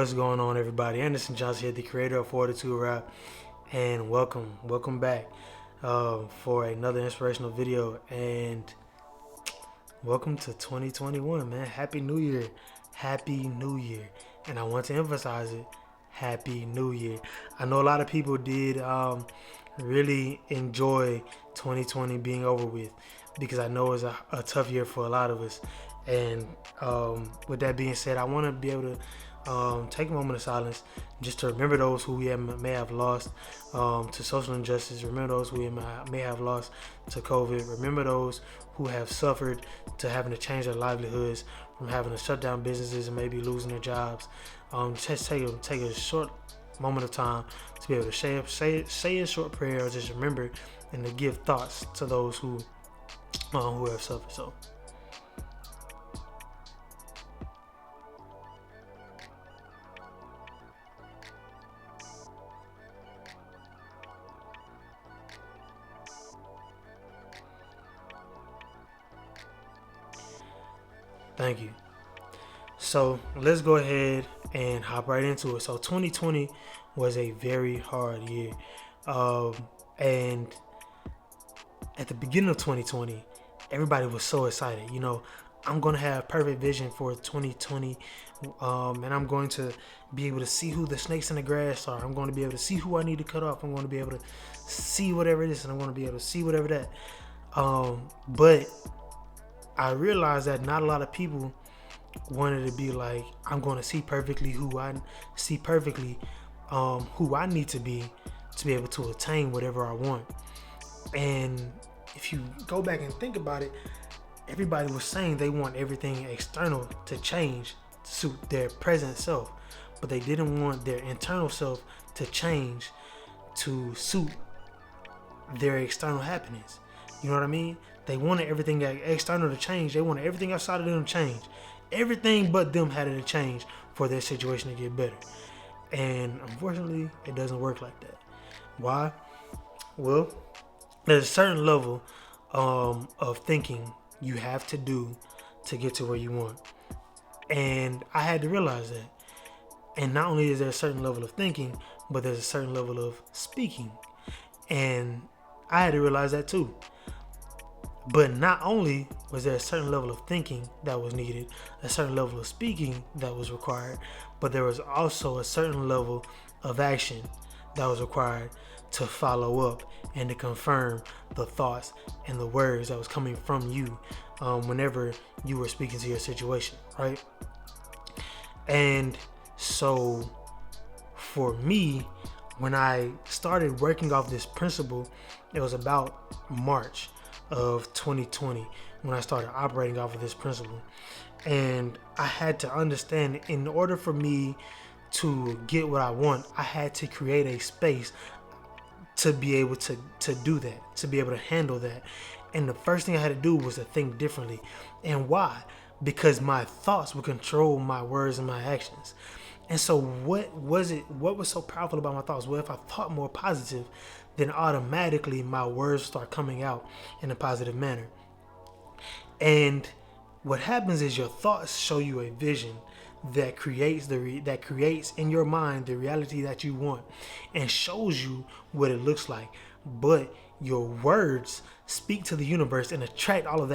What's going on, everybody? Anderson Johnson here, the creator of Fortitude Rap, and welcome back for another inspirational video. And welcome to 2021, man. Happy New Year, Happy New Year. And I want to emphasize it, Happy New Year. I know a lot of people did really enjoy 2020 being over with, because I know it's a tough year for a lot of us. And with that being said, I want to be able to take a moment of silence just to remember those who we may have lost to social injustice. Remember those who we may have lost to COVID. Remember those who have suffered to having to change their livelihoods, from having to shut down businesses and maybe losing their jobs. Just take a short moment of time to be able to say a short prayer, or just remember and to give thoughts to those who have suffered. So. Thank you. So let's go ahead and hop right into it. So 2020 was a very hard year. And at the beginning of 2020, everybody was so excited. You know, I'm going to have perfect vision for 2020. And I'm going to be able to see who the snakes in the grass are. I'm going to be able to see who I need to cut off. I'm going to be able to see whatever it is, and I'm going to be able to see whatever that. But I realized that not a lot of people wanted to be like, I'm going to see perfectly who I need to be able to attain whatever I want. And if you go back and think about it, everybody was saying they want everything external to change to suit their present self, but they didn't want their internal self to change to suit their external happiness. You know what I mean? They wanted everything external to change. They wanted everything outside of them to change. Everything but them had to change for their situation to get better. And unfortunately, it doesn't work like that. Why? Well, there's a certain level of thinking you have to do to get to where you want. And I had to realize that. And not only is there a certain level of thinking, but there's a certain level of speaking. And I had to realize that too. But not only was there a certain level of thinking that was needed, a certain level of speaking that was required, but there was also a certain level of action that was required to follow up and to confirm the thoughts and the words that was coming from you whenever you were speaking to your situation, right? And so for me, when I started working off this principle, it was about March of 2020 when I started operating off of this principle. And I had to understand, in order for me to get what I want, I had to create a space to be able to do that, to be able to handle that. And the first thing I had to do was to think differently. And why? Because my thoughts would control my words and my actions. And so what was so powerful about my thoughts? Well, if I thought more positive, then automatically my words start coming out in a positive manner. And what happens is your thoughts show you a vision that creates in your mind the reality that you want, and shows you what it looks like. But your words speak to the universe and attract all of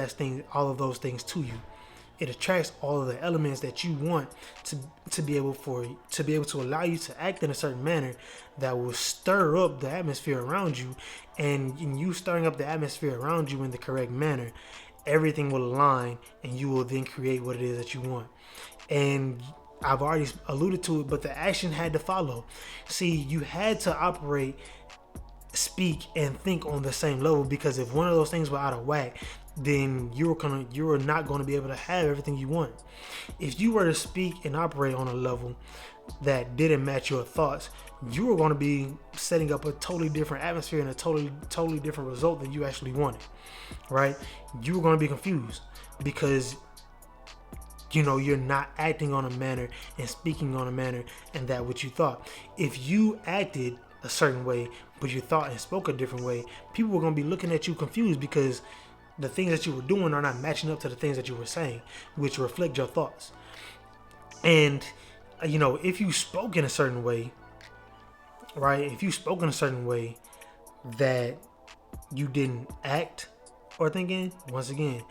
those things to you. It attracts all of the elements that you want to be able to allow you to act in a certain manner that will stir up the atmosphere around you. And in you stirring up the atmosphere around you in the correct manner, everything will align, and you will then create what it is that you want. And I've already alluded to it, but the action had to follow. See, you had to operate, speak, and think on the same level, because if one of those things were out of whack, then you were not going to be able to have everything you want. If you were to speak and operate on a level that didn't match your thoughts, you were going to be setting up a totally different atmosphere and a totally different result than you actually wanted, right? You were going to be confused because you're not acting on a manner and speaking on a manner and that what you thought. If you acted a certain way, but you thought and spoke a different way, people were going to be looking at you confused, because the things that you were doing are not matching up to the things that you were saying, which reflect your thoughts. And if you spoke in a certain way, right? If you spoke in a certain way that you didn't act or think in, once again,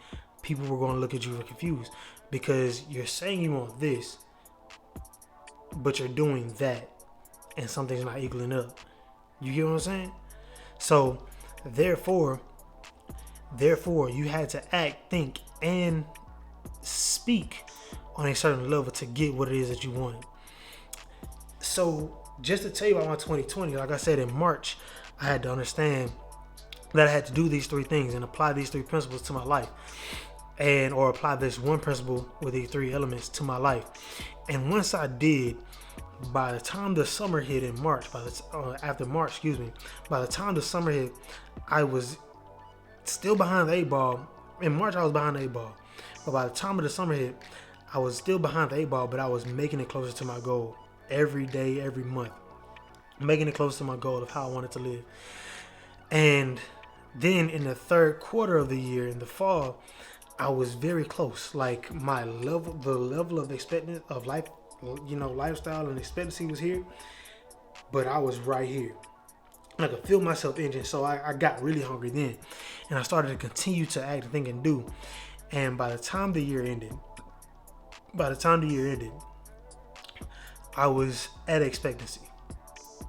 people were going to look at you confused because you're saying you want this, but you're doing that, and something's not equaling up. You get what I'm saying? So, therefore, you had to act, think, and speak on a certain level to get what it is that you wanted. So, just to tell you about my 2020, like I said, in March, I had to understand that I had to do these three things and apply these three principles to my life, or apply this one principle with these three elements to my life. And once I did, by the time the summer hit in March, after March, by the time the summer hit, I was still behind the 8 ball. In March, I was behind the 8 ball, but by the time of the summer hit, I was still behind the 8 ball, but I was making it closer to my goal every day, every month, making it closer to my goal of how I wanted to live. And then in the third quarter of the year, in the fall, I was very close. Like the level of expectancy of life, lifestyle and expectancy was here, but I was right here. I could feel myself itching, so I got really hungry then, and I started to continue to act and think and do. And by the time the year ended, I was at expectancy,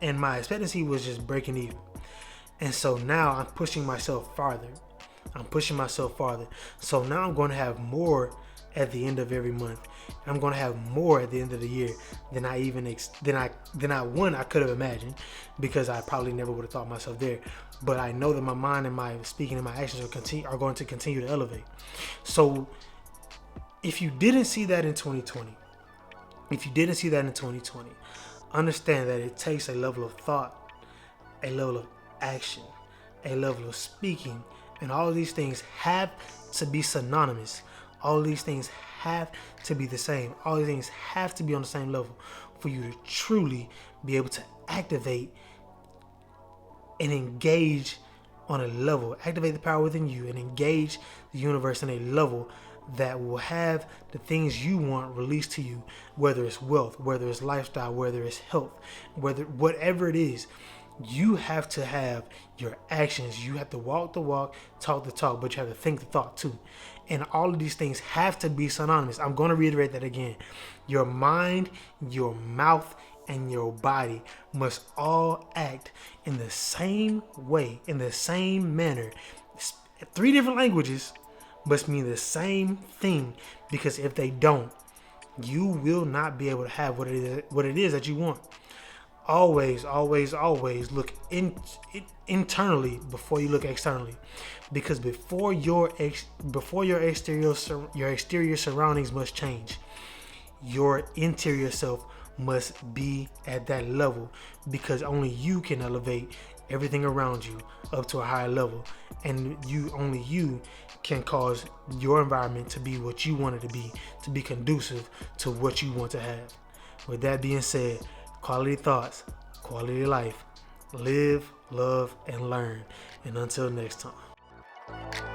and my expectancy was just breaking even. And so now I'm pushing myself farther. So now I'm going to have more at the end of every month. I'm going to have more at the end of the year than I could have imagined, because I probably never would have thought myself there. But I know that my mind and my speaking and my actions are going to continue to elevate. So if you didn't see that in 2020, understand that it takes a level of thought, a level of action, a level of speaking, and all of these things have to be synonymous. All of these things have to be the same. All these things have to be on the same level for you to truly be able to activate and engage on a level, activate the power within you and engage the universe on a level that will have the things you want released to you, whether it's wealth, whether it's lifestyle, whether it's health, whatever it is. You have to have your actions. You have to walk the walk, talk the talk, but you have to think the thought too. And all of these things have to be synonymous. I'm going to reiterate that again. Your mind, your mouth, and your body must all act in the same way, in the same manner. 3 different languages must mean the same thing, because if they don't, you will not be able to have what it is that you want. Always look internally before you look externally, because before your exterior surroundings must change, your interior self must be at that level, because only you can elevate everything around you up to a higher level, and only you can cause your environment to be what you want it to be conducive to what you want to have. With that being said, quality thoughts, quality life. Live, love, and learn. And until next time.